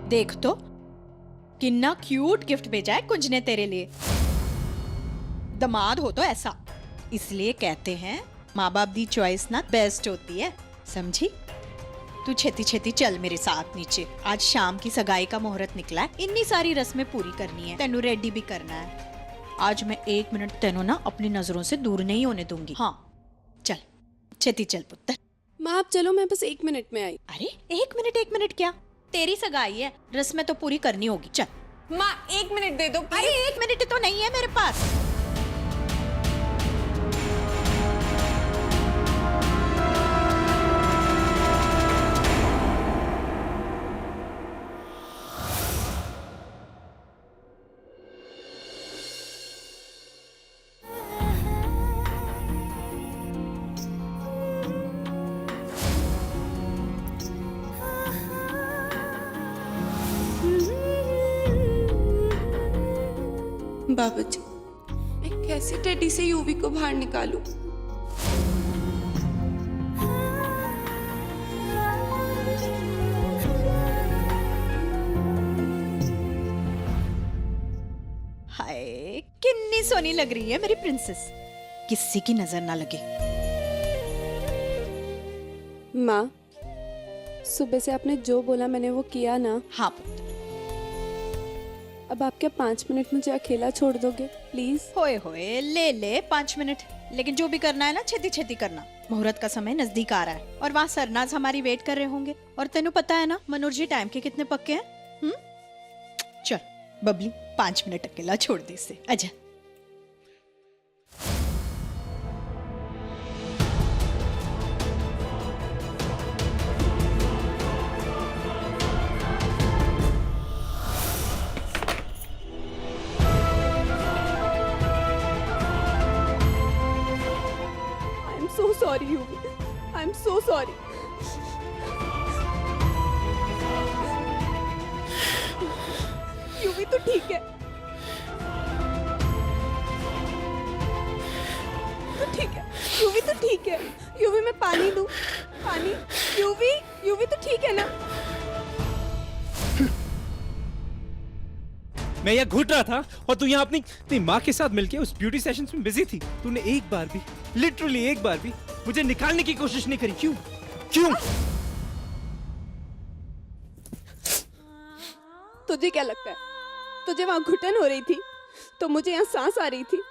देख तो कितना क्यूट गिफ्ट भेजा है कुंज ने तेरे लिए। दमाद हो तो ऐसा, इसलिए कहते हैं माँ बाप दी चॉइस ना बेस्ट होती है, समझी। तू छेती छेती चल मेरे साथ नीचे, आज शाम की सगाई का मुहूर्त निकला है, इतनी सारी रस्में पूरी करनी है, तेनू रेडी भी करना है। आज मैं 1 मिनट तेनू ना अपनी नजरों से दूर नहीं होने दूंगी। हाँ चल, छेती चल पुत्र। माँ आप चलो, मैं बस 1 मिनट में आई। अरे 1 मिनट क्या, तेरी सगाई है, रस्में तो पूरी करनी होगी। चल माँ 1 मिनट दे दो please। अरे 1 मिनट तो नहीं है मेरे पास। बाबूजी, मैं कैसे टेडी से यूवी को बाहर निकालूं? हाय कितनी सोनी लग रही है मेरी प्रिंसेस, किसी की नजर ना लगे। माँ सुबह से आपने जो बोला मैंने वो किया ना। हाँ पुत्र। अब आप क्या 5 मिनट मुझे अकेला छोड़ दोगे प्लीज? होए होए ले 5 मिनट, लेकिन जो भी करना है ना छेती छेती करना। मुहूर्त का समय नजदीक आ रहा है और वहाँ सरनाज हमारी वेट कर रहे होंगे, और तेनू पता है ना मनोज जी टाइम के कितने पक्के हैं। चल बबली 5 मिनट अकेला छोड़ दे इसे, आजा। so sorry UV, I'm so sorry। UV तो ठीक है, तो ठीक है यूवी, तो ठीक है यूवी, मैं पानी दूं? पानी? यूवी तो ठीक है ना? मैं यहाँ घुट रहा था और तू यहाँ अपनी माँ के साथ मिलके उस ब्यूटी सेशंस में बिजी थी। तूने एक बार भी, लिटरली एक बार भी मुझे निकालने की कोशिश नहीं करी। क्यों? तुझे क्या लगता है, तुझे वहां घुटन हो रही थी तो मुझे यहाँ सांस आ रही थी?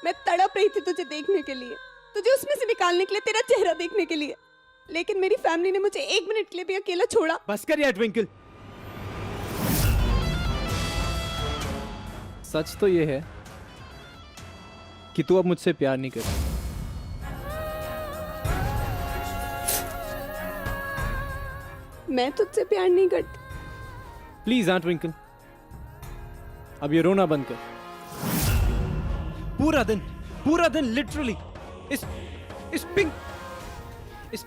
मैं तड़प रही थी तुझे देखने के लिए, तुझे उसमें से निकालने के लिए, तेरा चेहरा देखने के लिए, लेकिन मेरी फैमिली ने मुझे 1 मिनट के लिए भी अकेला छोड़ा। बस कर यार ट्विंकल। सच तो ये है कि तू अब मुझसे प्यार नहीं करती। मैं तुझसे प्यार नहीं करती। प्लीज हाँ ट्विंकल, अब ये रोना बंद कर। पूरा दिन लिटरली इस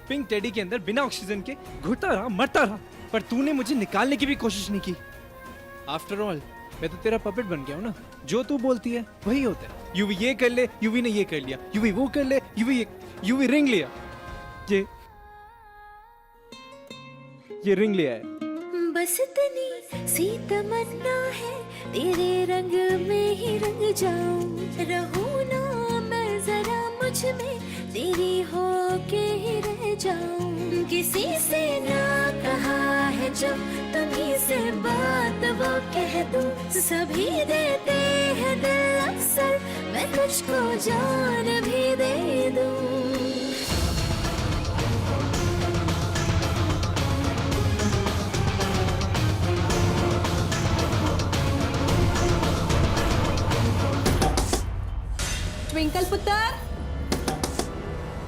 पिंक टेडी के अंदर बिना ऑक्सीजन के घुटता रहा, मरता रहा, पर तूने मुझे निकालने की भी कोशिश नहीं की। आफ्टर ऑल मैं तो तेरा पपेट बन गया हूं ना, जो तू बोलती है वही होता है। यूवी ये कर ले, यूवी ने ये कर लिया, यूवी वो कर ले, यूवी रिंग लिया, ये रिंग लिया है। बस इतनी सी तमन्ना है, तेरे रंग में ही रंग जाऊं, रहूं ना मैं जरा मुझ में, तेरी हो के ही रह जाऊं। किसी से ना कहा है जो तुम्हीं से बात वो कह दूं, सभी देते हैं दिल अक्सर, मैं तुझको जान भी दे दूं।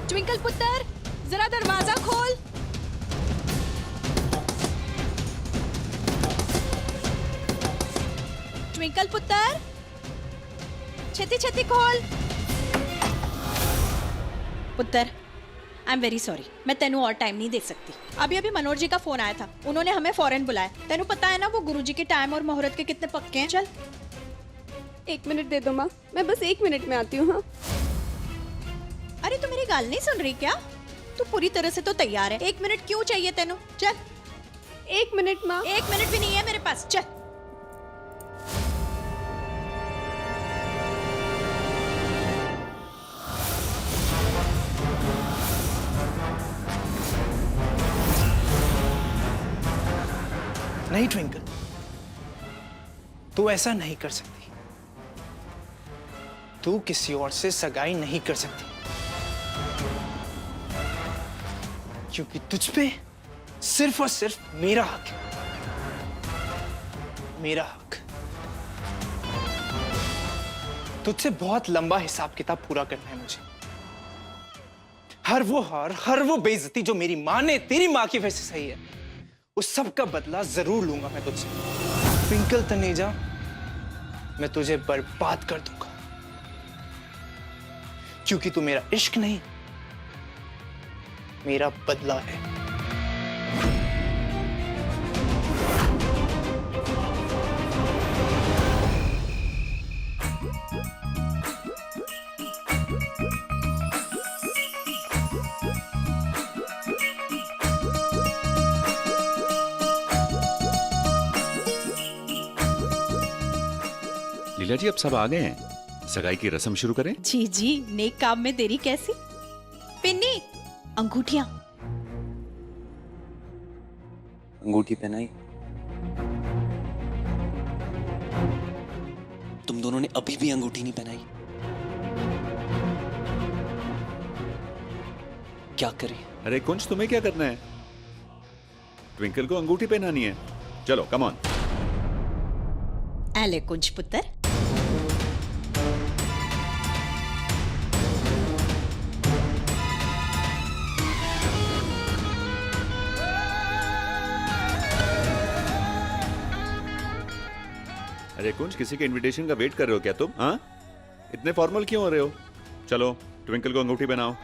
ट्विंकल पुत्र, जरा दरवाजा खोल। ट्विंकल पुत्र, छेती छेती खोल। पुत्र आई एम वेरी सॉरी, मैं तेनू और टाइम नहीं दे सकती। अभी मनोज जी का फोन आया था, उन्होंने हमें फौरन बुलाया। तेनू पता है ना वो गुरुजी के टाइम और मुहूर्त के कितने पक्के हैं। चल 1 मिनट दे दो माँ, मैं बस 1 मिनट में आती हूँ। हाँ अरे तू मेरी गाल नहीं सुन रही क्या? तू पूरी तरह से तो तैयार है, 1 मिनट क्यों चाहिए तेनू? चल 1 मिनट माँ। 1 मिनट भी नहीं है मेरे पास, चल। नहीं ट्विंकल, तू ऐसा नहीं कर सकती। तू किसी और से सगाई नहीं कर सकती, क्योंकि तुझ पे सिर्फ और सिर्फ मेरा हक है। मेरा हक। तुझसे बहुत लंबा हिसाब किताब पूरा करना है मुझे। हर वो हार, हर वो बेइज्जती जो मेरी मां ने तेरी मां की वजह से सही है, उस सब का बदला जरूर लूंगा मैं तुझसे। ट्विंकल तनेजा, मैं तुझे बर्बाद कर दूंगा, क्योंकि तू मेरा इश्क नहीं, मेरा बदला है। लीला जी, अब सब आ गए हैं, सगाई की रस्म शुरू करें। जी जी, नेक काम में देरी कैसी। पिन्नी, अंगूठियां। अंगूठी पहनाई? तुम दोनों ने अभी भी अंगूठी नहीं पहनाई? क्या करें? अरे कुंज, तुम्हें क्या करना है? ट्विंकल को अंगूठी पहनानी है। चलो कम ऑन। एले कुंज पुत्र। अरे कुंज, किसी के इनविटेशन का वेट कर रहे हो क्या तुम? हाँ, इतने फॉर्मल क्यों हो रहे हो? चलो ट्विंकल को अंगूठी पहनाओ।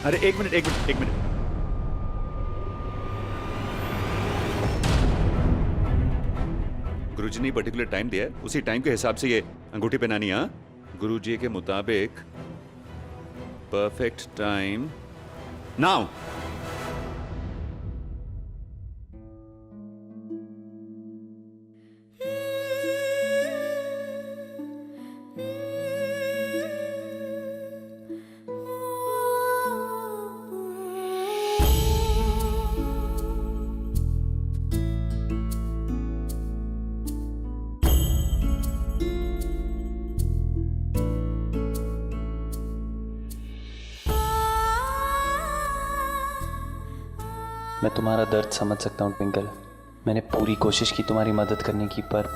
अरे एक मिनट। गुरुजी ने पर्टिकुलर टाइम दिया है, उसी टाइम के हिसाब से ये अंगूठी पहनानी है। गुरुजी के मुताबिक परफेक्ट टाइम नाउ। मैं तुम्हारा दर्द समझ सकता हूँ ट्विंकल। मैंने पूरी कोशिश की तुम्हारी मदद करने की, पर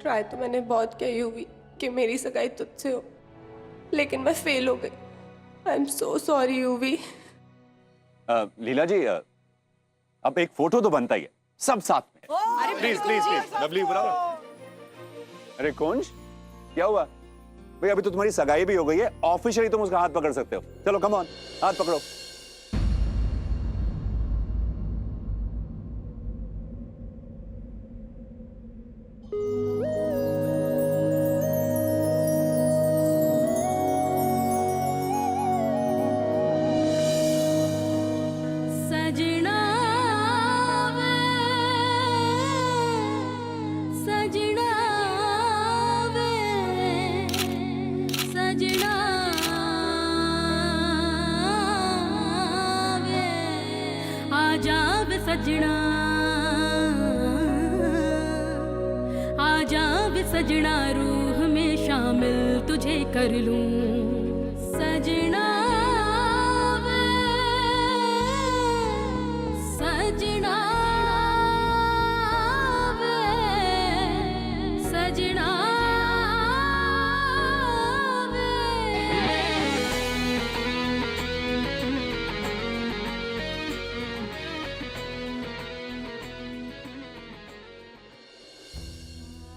ट्राई तो मैंने बहुत की हुई कि मेरी सगाई तुझसे हो, लेकिन मैं फेल हो गई। I am so sorry Yuvi. Leela ji, अब एक फोटो तो बनता ही है, सब साथ में। प्लीज प्लीज प्लीज, लवली बुलाओ। अरे कुंज, क्या हुआ भाई? अभी तो तुम्हारी सगाई भी हो गई है, ऑफिशियली तुम उसका हाथ पकड़ सकते हो। चलो कम ऑन, हाथ पकड़ो। सजना वे, सजना वे, सजना वे, आजा वे सजना, आजा वे सजना, रूह में शामिल तुझे कर लूं। सजना वे, सजना वे, सजना वे।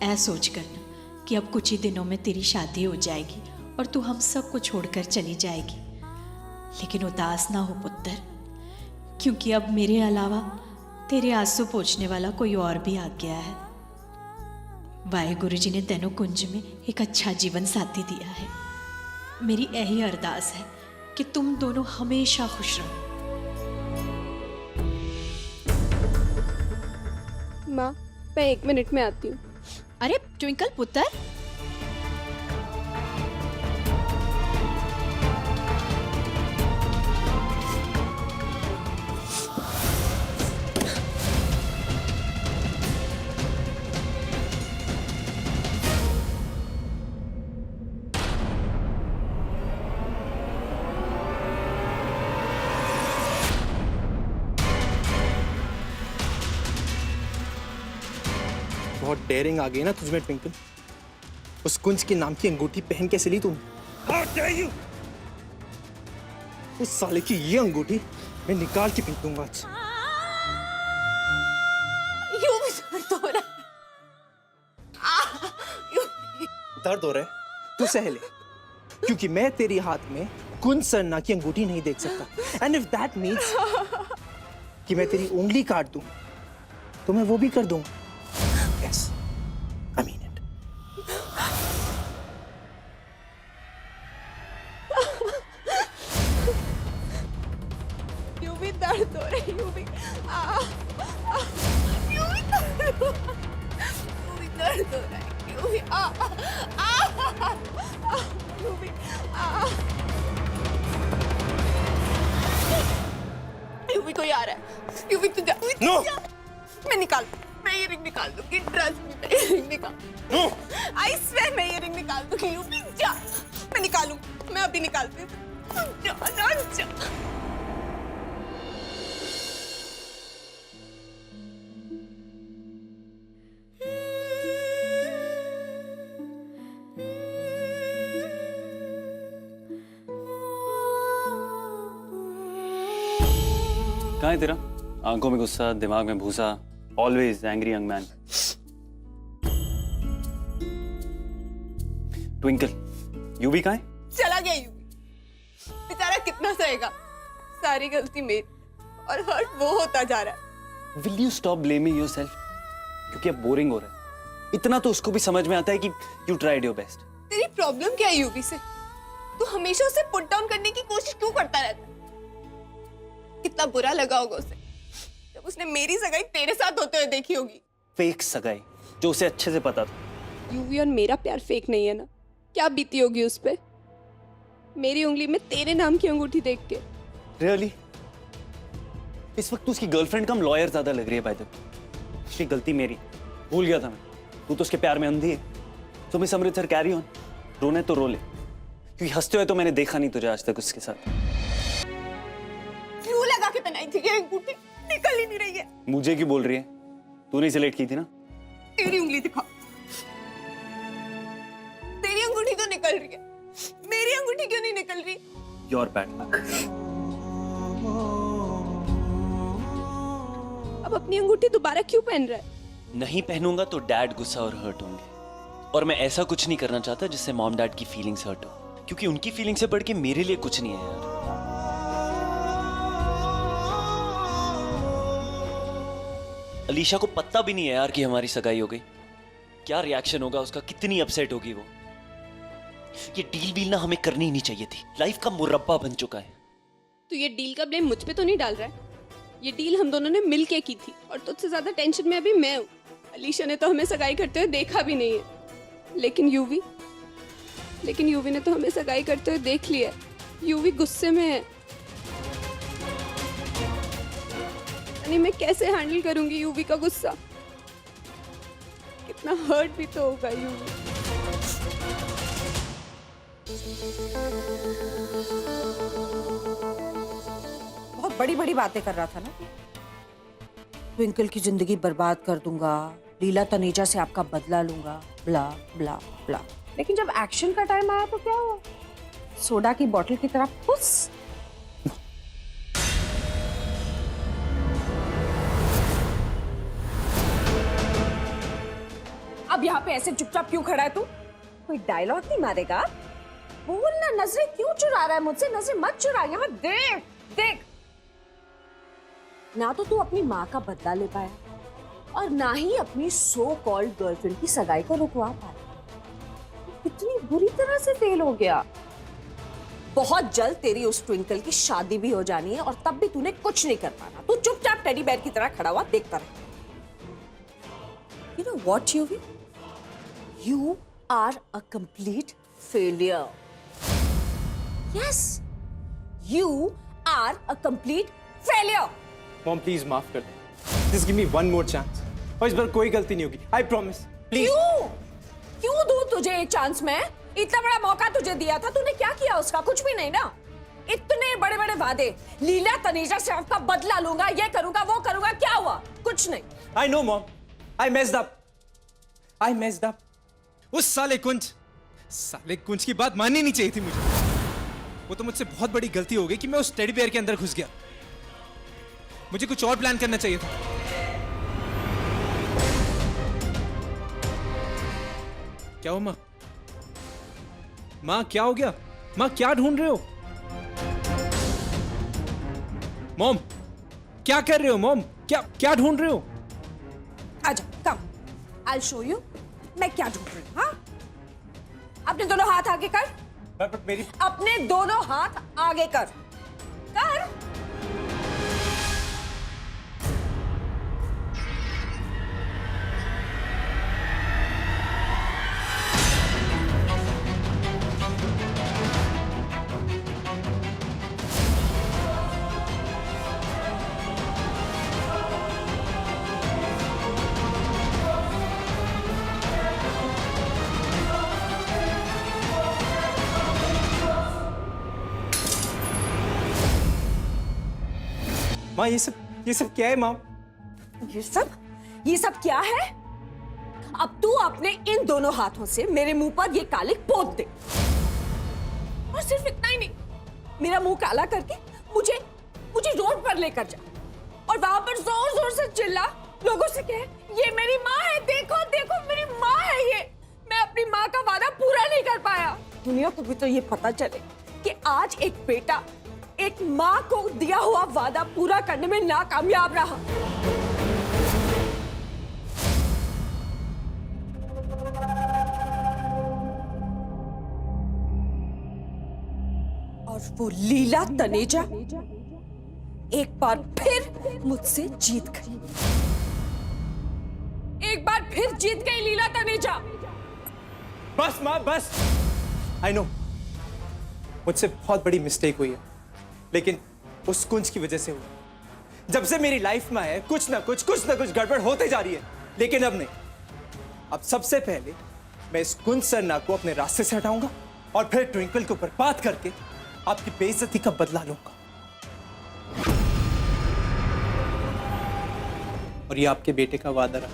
ऐ सोच करना कि अब कुछ ही दिनों में तेरी शादी हो जाएगी और तू हम सबको छोड़कर चली जाएगी। लेकिन उदास ना हो पुत्र, क्योंकि अब मेरे अलावा तेरे आंसू पोंछने वाला कोई और भी आ गया है। वाहेगुरु जी ने तेनों कुंज में एक अच्छा जीवन साथी दिया है। मेरी यही अरदास है कि तुम दोनों हमेशा खुश रहो। माँ, मैं 1 मिनट में आती हूँ। अरे ट्विंकल पुत्र, बहुत डेयरिंग आ गई ना तुझमें ट्विंकल। उस कुंज के नाम की अंगूठी पहन के चली तुम। How dare you! उस साले की ये अंगूठी मैं निकाल के फेंक दूंगा आज। यूं भी दर्द हो रहा है। दर्द हो रहा है? तू सह ले, क्योंकि मैं तेरे हाथ में कुंज सरना की अंगूठी नहीं देख सकता। एंड इफ दैट मीन्स कि मैं तेरी उंगली काट दूं, तो मैं वो भी कर दूंगा। Yes, I mean it. यूं भी दर्द हो रहा है, यूं भी यूं भी दर्द हो रहा है, यूं भी दर्द हो रहा है, यूं भी यूं भी यूं भी कोई आ रहा है, यूं भी तू जा। No! मैं निकाल, मैं ये रिंग निकाल दूंगी। ट्रस्ट मी, मैं ये रिंग निकाल। No! आई स्वेयर मैं ये रिंग निकाल दूंगी। यूं भी जा, मैं निकालूं, मैं अभी निकालती हूँ। जा ना जा। कहाँ है तेरा? आंखों में गुस्सा, दिमाग में भूसा, always angry young man. Twinkle, you भी कहाँ है? चला गया यूं भी। बेचारा कितना सहेगा। सारी गलती मेरी और हर्ट वो होता जा रहा है। Will you stop blaming yourself? क्योंकि अब बोरिंग हो रहा है। इतना तो उसको भी समझ में आता है कि यू ट्राइड योर बेस्ट। तेरी प्रॉब्लम क्या है यूवी से? तू हमेशा उसे पुट डाउन करने की कोशिश क्यों करता रहता है? कितना बुरा लगा होगा उसे जब उसने मेरी सगाई तेरे साथ होते हुए देखी होगी। फेक सगाई, जो उसे अच्छे से पता था। यूवी और मेरा प्यार फेक नहीं है ना? क्या बीती होगी उस पे मेरी उंगली में तेरे नाम की अंगूठी देख के? रियली? इस वक्त उसकी गर्लफ्रेंड कम लॉयर ज्यादा लग रही है। बाय द वे, उसकी गलती मेरी, भूल गया था मैं। तू तो उसके प्यार में अंधी है। तो मिस अमृतसर कैरी ऑन, रोने तो रो ले, क्योंकि हंसते हुए तो मैंने देखा नहीं तुझे आज तक उसके साथ। क्यों लगा के पहनाई थी ये अंगूठी? निकल ही नहीं रही है। मुझे क्यों बोल रही है? तूने सिलेक्ट की थी ना। तेरी उंगली दिखा। तेरी अंगूठी तो निकल रही है, मेरी अंगूठी क्यों नहीं निकल रही? Your bad luck. अब अपनी अंगूठी दोबारा क्यों पहन रहा है? नहीं पहनूंगा तो डैड गुस्सा और हर्ट होंगे। और मैं ऐसा कुछ नहीं करना चाहता जिससे मॉम डैड की फीलिंग्स हर्ट हो, क्योंकि उनकी फीलिंग से बढ़ के मेरे लिए कुछ नहीं है यार। अलीशा को पता भी नहीं है यार कि हमारी सगाई हो गई। क्या रिएक्शन होगा उसका, कितनी अपसेट होगी वो। ये डील वील ना हमें करनी ही नहीं चाहिए थी, लाइफ का मुरब्बा बन चुका है। तो ये डील का ब्लेम मुझ पे तो नहीं डाल रहा है? ये डील हम दोनों ने मिल के की थी और तुझसे ज्यादा टेंशन में अभी मैं हूँ। अलीशा ने तो हमें सगाई करते हुए देखा भी नहीं है, लेकिन यूवी ने तो हमें सगाई करते हुए देख लिया है। यूवी गुस्से में है। नहीं, मैं कैसे हैंडल करूंगी यूवी का गुस्सा? कितना हर्ट भी तो होगा यूवी। बहुत बड़ी बड़ी बातें कर रहा था ना। ट्विंकल की जिंदगी बर्बाद कर दूंगा, लीला तनेजा से आपका बदला लूंगा, ब्ला ब्ला ब्ला। लेकिन जब एक्शन का टाइम आया तो क्या हुआ? सोडा की बोतल की तरह फुस। अब यहाँ पे ऐसे चुपचाप क्यों खड़ा है तू? कोई डायलॉग नहीं मारेगा? बोल ना, नजरें क्यों चुरा रहा है मुझसे? नजरें मत चुरा, यहाँ देख देख। ना तो तू अपनी माँ का बदला ले पाया और ना ही अपनी सो कॉल्ड गर्लफ्रेंड की सगाई को रुकवा पाया। कितनी बुरी तरह से फेल हो गया। बहुत जल्द तेरी उस ट्विंकल की शादी भी हो जानी है और तब भी तूने कुछ नहीं कर पाना। तू चुपचाप टेडी बेयर की तरह खड़ा हुआ देखता रहे। You know what, Yuvi? You are a complete failure. Yes, you are a complete failure. Mom please माफ कर दो, just give me one more chance, और इस बार कोई गलती नहीं होगी, आई प्रॉमिस, प्लीज। क्यों दूं तुझे एक चांस? मैं इतना बड़ा मौका तुझे दिया था, तूने क्या किया उसका? कुछ भी नहीं ना। इतने बड़े बड़े वादे, लीला तनेजा से आपका बदला लूंगा, ये करूंगा वो करूंगा, क्या हुआ? कुछ नहीं। I know mom, I messed up. उस साले कुंज की बात माननी नहीं चाहिए थी मुझे। वो तो मुझसे बहुत बड़ी गलती हो गई कि मैं उस टेडी बेयर के अंदर घुस गया। मुझे कुछ और प्लान करना चाहिए था। क्या हो माँ? माँ क्या हो गया? माँ क्या ढूंढ रहे हो? मॉम क्या कर रहे हो? मॉम क्या ढूंढ रहे हो? आजा, कम, I'll show you मैं क्या ढूंढ रही हूँ। हाँ, अपने दोनों हाथ आगे कर। पर मेरी अपने दोनों हाथ आगे कर। माँ ये सब क्या है माँ? ये सब क्या है? अब तू अपने इन दोनों हाथों से मेरे मुंह पर ये कालिक पोत दे। और सिर्फ इतना ही नहीं, मेरा मुंह काला करके मुझे रोड पर लेकर जा और वहां पर जोर जोर से चिल्ला, लोगों से कहे ये मेरी माँ है, देखो देखो मेरी माँ है ये। मैं अपनी माँ का वादा पूरा नहीं कर पाया। दुनिया को भी तो ये पता चले कि आज एक बेटा एक माँ को दिया हुआ वादा पूरा करने में नाकामयाब रहा। और वो लीला तनेजा एक बार फिर मुझसे जीत गई। एक बार फिर जीत गई लीला तनेजा। बस माँ बस। आई नो मुझसे बहुत बड़ी मिस्टेक हुई है, लेकिन उस कुंज की वजह से हुई। जब से मेरी लाइफ में है कुछ ना कुछ गड़बड़ होते जा रही है। लेकिन अब नहीं, अब सबसे पहले मैं इस कुंज सरना को अपने रास्ते से हटाऊंगा और फिर ट्विंकल को बर्बाद करके आपकी बेइज्जती का बदला लूंगा। और ये आपके बेटे का वादा रहा।